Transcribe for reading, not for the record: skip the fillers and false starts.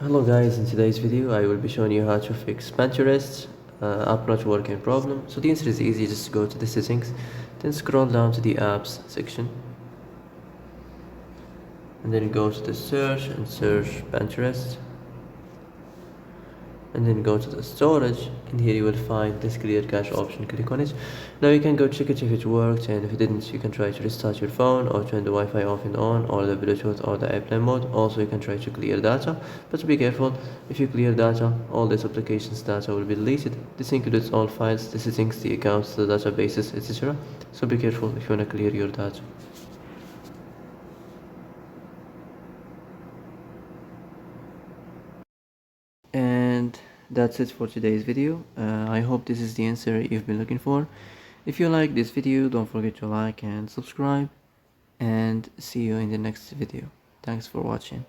Hello guys, in today's video I will be showing you how to fix Pinterest app not working problem. So the answer is easy, just go to the settings, then scroll down to the apps section, and then go to the search and search Pinterest, and then go to the storage, and here you will find this clear cache option. Click on it. Now you can go check it if it worked, and if it didn't you can try to restart your phone or turn the Wi-Fi off and on, or the Bluetooth or the airplane mode. Also you can try to clear data, but be careful. If you clear data, all this applications data will be deleted. This includes all files, the settings, the accounts, the databases, etc. So be careful if you want to clear your data. And that's it for today's video. I hope this is the answer you've been looking for. If you like this video, don't forget to like and subscribe, and see you in the next video. Thanks for watching.